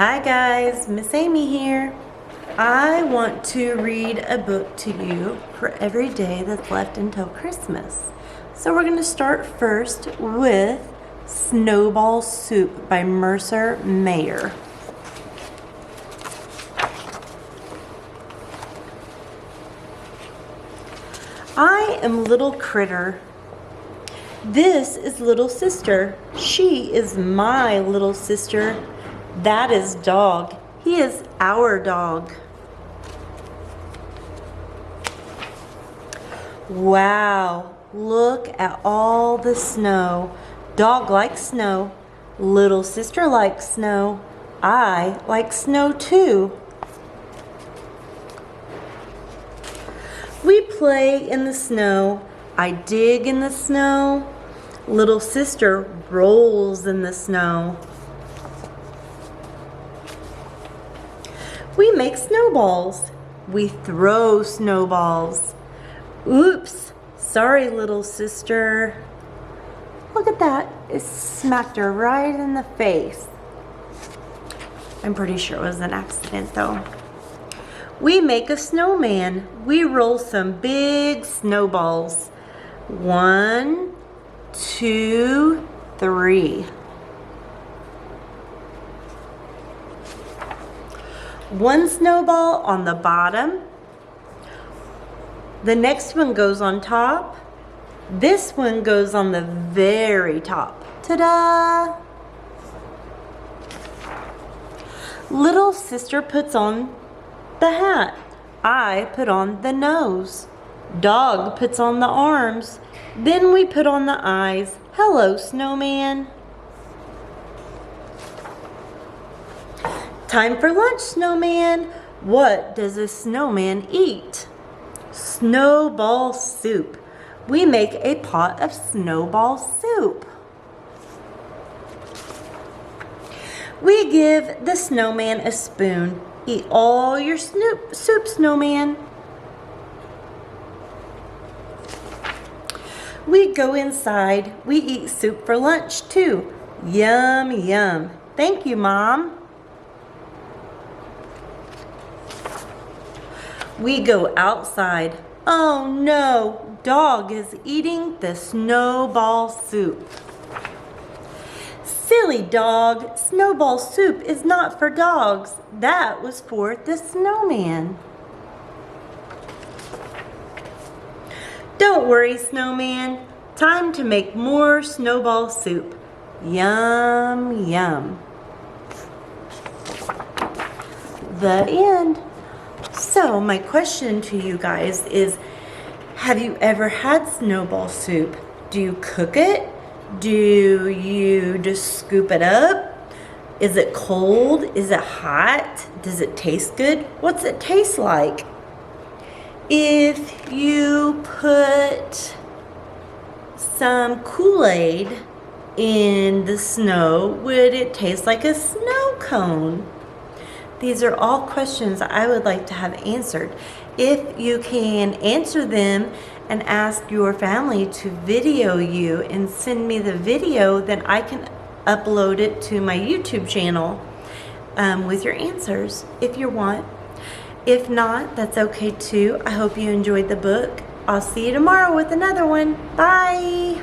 Hi guys, Miss Amy here. I want to read a book to you for every day that's left until Christmas. So we're going to start first with Snowball Soup by Mercer Mayer. I am little critter. This is little sister. She is my little sister. That is dog. He is our dog. Wow, look at all the snow. Dog likes snow. Little sister likes snow. I like snow too. We play in the snow. I dig in the snow. Little sister rolls in the snow. We make snowballs. We throw snowballs. Oops, sorry little sister. Look at that, it smacked her right in the face. I'm pretty sure it was an accident though. We make a snowman. We roll some big snowballs. 1, 2, 3. One snowball on the bottom. The next one goes on top. This one goes on the very top. Ta-da! Little sister puts on the hat. I put on the nose. Dog puts on the arms. Then we put on the eyes. Hello, snowman. Time for lunch, snowman. What does a snowman eat? Snowball soup. We make a pot of snowball soup. We give the snowman a spoon. Eat all your soup, snowman. We go inside. We eat soup for lunch too. Yum, yum. Thank you, Mom. We go outside. Oh no, dog is eating the snowball soup. Silly dog, snowball soup is not for dogs. That was for the snowman. Don't worry, snowman. Time to make more snowball soup. Yum, yum. The end. So my question to you guys is, have you ever had snowball soup? Do you cook it? Do you just scoop it up? Is it cold? Is it hot? Does it taste good? What's it taste like? If you put some Kool-Aid in the snow, would it taste like a snow cone? These are all questions I would like to have answered. If you can answer them and ask your family to video you and send me the video, then I can upload it to my YouTube channel with your answers if you want. If not, that's okay too. I hope you enjoyed the book. I'll see you tomorrow with another one. Bye.